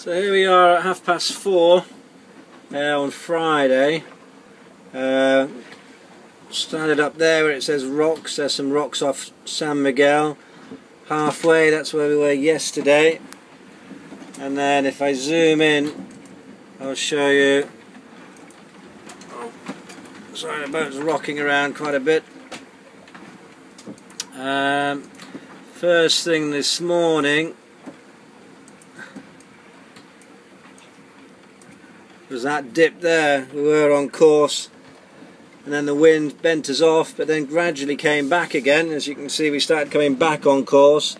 So here we are at 4:30 on Friday. Started up there where it says rocks. There's some rocks off San Miguel. Halfway, that's where we were yesterday. And then if I zoom in, I'll show you. Oh, sorry, the boat's rocking around quite a bit. First thing this morning was that dip there. We were on course and then the wind bent us off, but then gradually came back again. As you can see, we started coming back on course,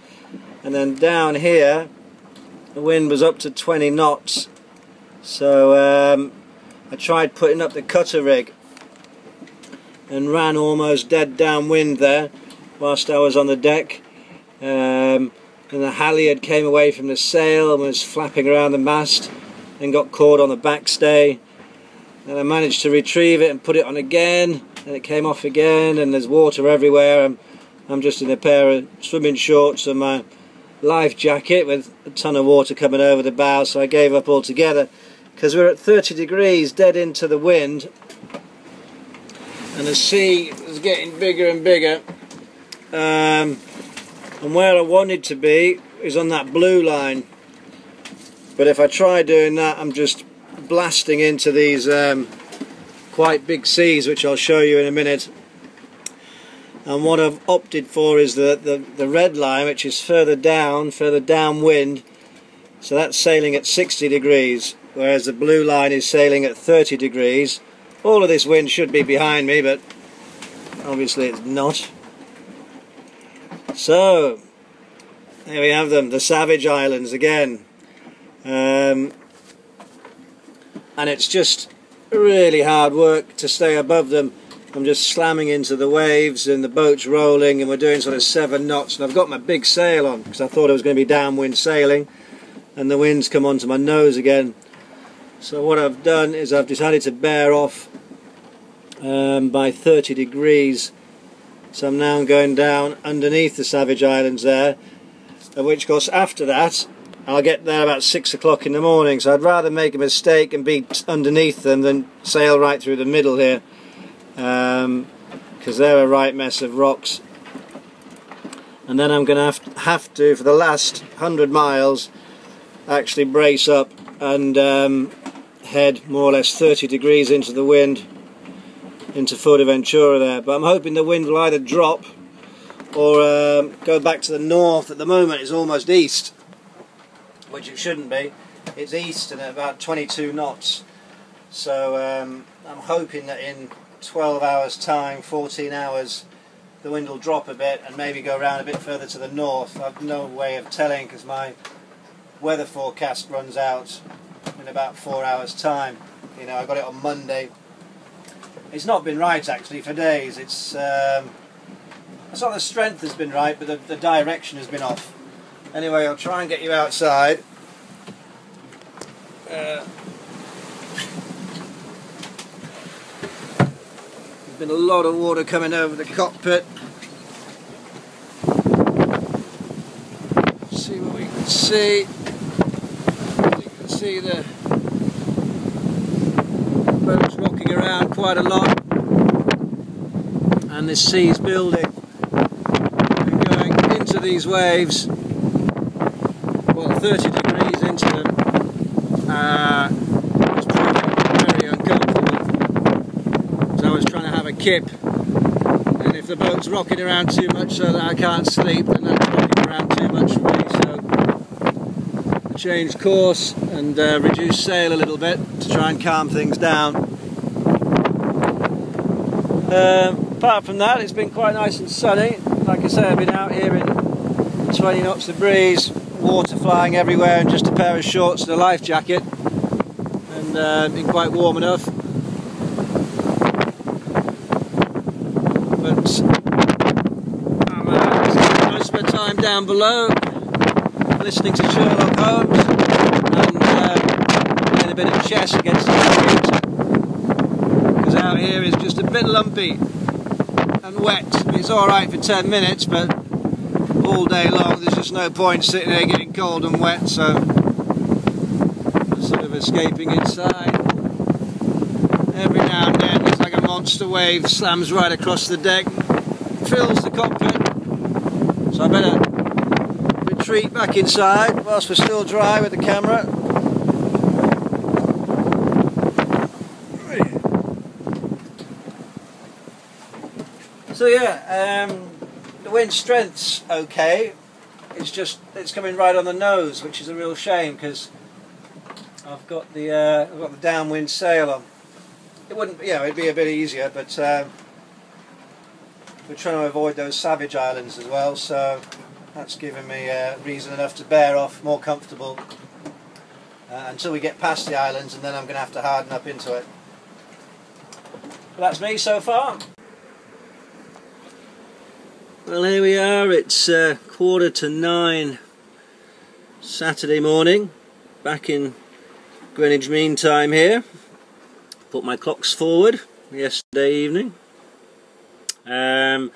and then down here the wind was up to 20 knots. So I tried putting up the cutter rig and ran almost dead downwind there whilst I was on the deck, and the halyard came away from the sail and was flapping around the mast and got caught on the backstay. And I managed to retrieve it and put it on again, and it came off again, and there's water everywhere. I'm just in a pair of swimming shorts and my life jacket with a ton of water coming over the bow, so I gave up altogether because we're at 30 degrees dead into the wind and the sea is getting bigger and bigger, and where I wanted to be is on that blue line, but if I try doing that I'm just blasting into these quite big seas, which I'll show you in a minute. And what I've opted for is the red line, which is further downwind, so that's sailing at 60 degrees, whereas the blue line is sailing at 30 degrees. All of this wind should be behind me, but obviously it's not. So there we have them, the Savage Islands again. And it's just really hard work to stay above them. I'm just slamming into the waves and the boat's rolling, and we're doing sort of 7 knots, and I've got my big sail on because I thought it was going to be downwind sailing, and the wind's come onto my nose again. So what I've done is I've decided to bear off by 30 degrees. So I'm now going down underneath the Savage Islands there, which of course after that I'll get there about 6 o'clock in the morning, so I'd rather make a mistake and be underneath them than sail right through the middle here, because they're a right mess of rocks. And then I'm going to have to, for the last 100 miles, actually brace up and head more or less 30 degrees into the wind, into Fuerteventura there. But I'm hoping the wind will either drop or go back to the north. At the moment it's almost east, which it shouldn't be. It's east and at about 22 knots. So I'm hoping that in 12 hours time, 14 hours, the wind will drop a bit and maybe go around a bit further to the north. I've no way of telling because my weather forecast runs out in about 4 hours time. You know, I got it on Monday. It's not been right actually for days. It's not the strength has been right, but the direction has been off. Anyway, I'll try and get you outside. There's been a lot of water coming over the cockpit. Let's see what we can see. You can see the boat's rocking around quite a lot, and this sea's building and going into these waves. Well, 30 degrees into them. It's proving very uncomfortable. So I was trying to have a kip, and if the boat's rocking around too much so that I can't sleep, then that's rocking around too much for me. So I changed course and reduced sail a little bit to try and calm things down. Apart from that, it's been quite nice and sunny. Like I say, I've been out here in 20 knots of breeze, water flying everywhere, and just a pair of shorts and a life jacket, and been quite warm enough. But I'm most of my time down below listening to Sherlock Holmes and playing a bit of chess against the computer, because out here is just a bit lumpy and wet. It's alright for 10 minutes, but all day long there's just no point sitting there getting cold and wet, so escaping inside. Every now and then it's like a monster wave slams right across the deck, fills the cockpit. So I better retreat back inside whilst we're still dry with the camera. So yeah, the wind strength's okay. It's coming right on the nose, which is a real shame because I've got the downwind sail on. It wouldn't, it'd be a bit easier, but we're trying to avoid those savage islands as well, so that's given me reason enough to bear off, more comfortable until we get past the islands, and then I'm going to have to harden up into it. But that's me so far. Well, here we are, it's 8:45 Saturday morning, back in Greenwich Mean Time here. Put my clocks forward yesterday evening. And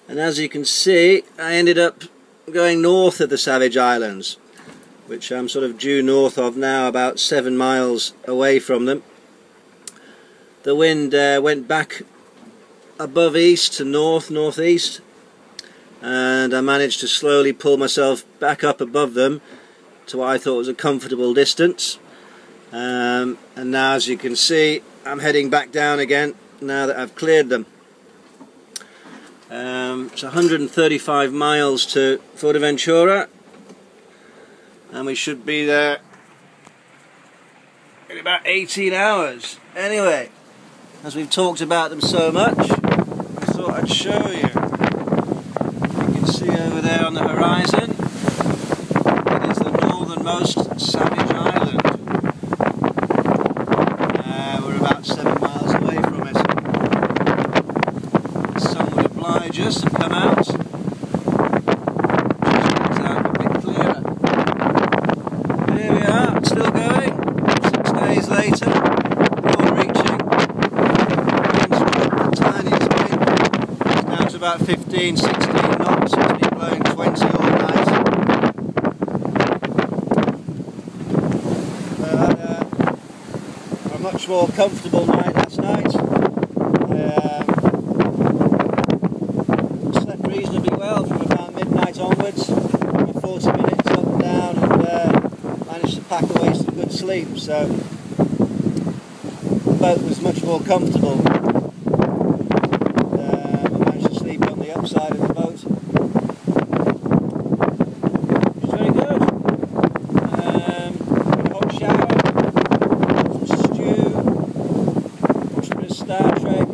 as you can see, I ended up going north of the Savage Islands, which I'm sort of due north of now, about 7 miles away from them. The wind went back above east to northeast, and I managed to slowly pull myself back up above them to what I thought was a comfortable distance. And now, as you can see, I'm heading back down again now that I've cleared them. It's 135 miles to Fuerteventura, and we should be there in about 18 hours. Anyway, as we've talked about them so much, I thought I'd show you. You can see over there on the horizon, it is the northernmost Savage Island. We're about 7 miles away from it. The sun would oblige us and come out. Just comes out a bit clearer. Here we are, still going. 6 days later, beyond reaching. Wind's dropped the tiniest bit. It's down to about 15, 16 knots. It's been blowing 20 all night. A much more comfortable night last night. Slept reasonably well from about midnight onwards, 40 minutes up and down, and managed to pack away some good sleep, so the boat was much more comfortable. I managed to sleep on the upside of the boat, which is very good. Hot shower, some stew, watched a bit of Star Trek,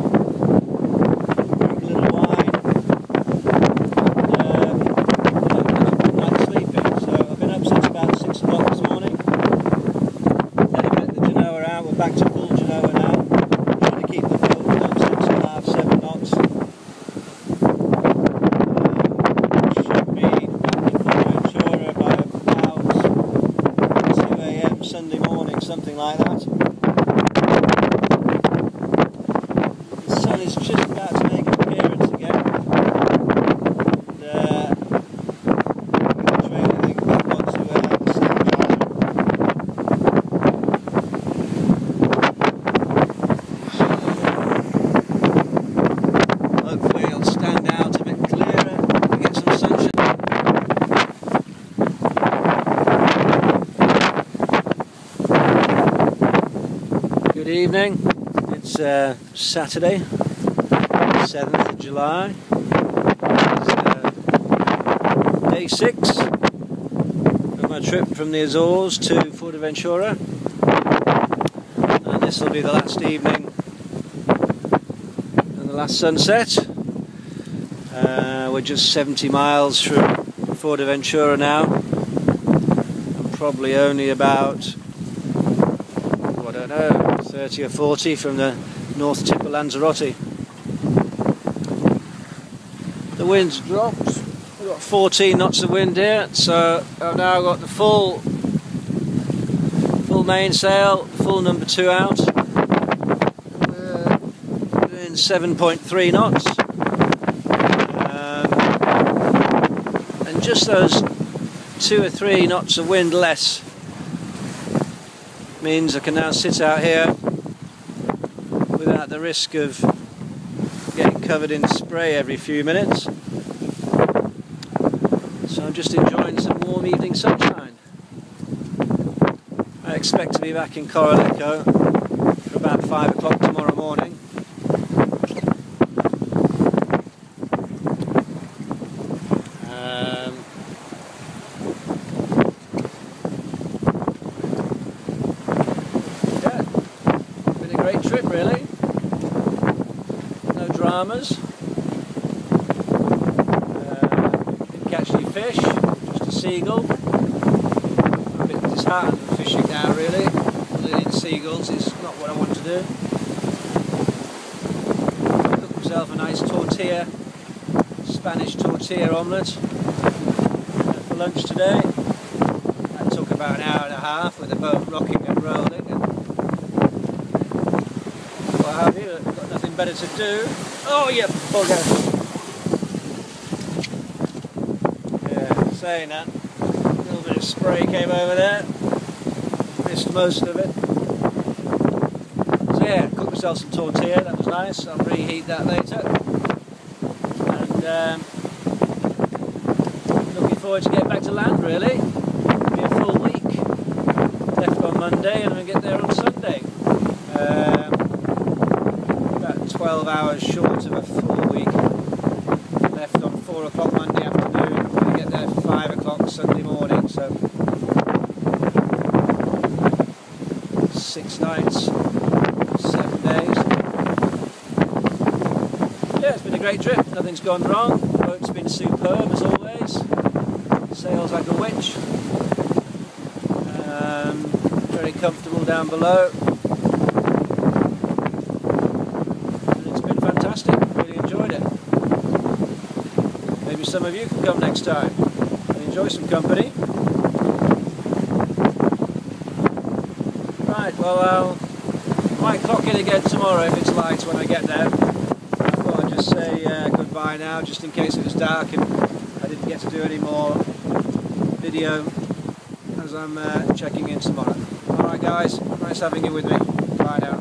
drank a little wine, and night sleeping. So I've been up since about 6 o'clock this morning. Then I let the Genoa out. We're back to full Genoa now. Trying to keep the boat up 6.5, 7 knots. Should be back in Fuerteventura by about 2 AM Sunday morning, something like that. The sun is just about to make an appearance again. And trailing back onto the Savage Island. Hopefully it'll stand out a bit clearer and get some sunshine. Good evening. It's Saturday, 7th of July. It's day 6 of my trip from the Azores to Fuerteventura, and this will be the last evening and the last sunset. We're just 70 miles from Fuerteventura now, and probably only about, I don't know, 30 or 40 from the north tip of Lanzarote. The wind's dropped. We've got 14 knots of wind here, so I've now got the full mainsail, full number 2 out. We're doing 7.3 knots. And just those 2 or 3 knots of wind less Means I can now sit out here without the risk of getting covered in spray every few minutes. So I'm just enjoying some warm evening sunshine. I expect to be back in Coralico for about 5 o'clock tomorrow morning. Great trip, really. No dramas. Didn't catch any fish, just a seagull. I'm a bit disheartened with fishing now, really. Leading seagulls is not what I want to do. Cooked myself a nice tortilla, Spanish tortilla omelette for lunch today. That took about an hour and a half with the boat rocking and rolling. Have you? I've got nothing better to do. Oh, yeah, bugger. Yeah, saying that. A little bit of spray came over there. Missed most of it. So yeah, cooked myself some tortilla, that was nice. I'll reheat that later. And looking forward to getting back to land, really. It'll be a full week. Left on Monday and we get there on Sunday. 12 hours short of a full week. Left on 4 o'clock Monday afternoon. We get there 5 o'clock Sunday morning, so 6 nights, 7 days. Yeah, it's been a great trip. Nothing's gone wrong. The boat's been superb as always. Sails like a witch. Very comfortable down below. Really enjoyed it. Maybe some of you can come next time and enjoy some company. Right, well, I might clock in again tomorrow if it's light when I get there. I thought I'd just say goodbye now, just in case it was dark and I didn't get to do any more video as I'm checking in tomorrow. Alright guys, nice having you with me. Bye now.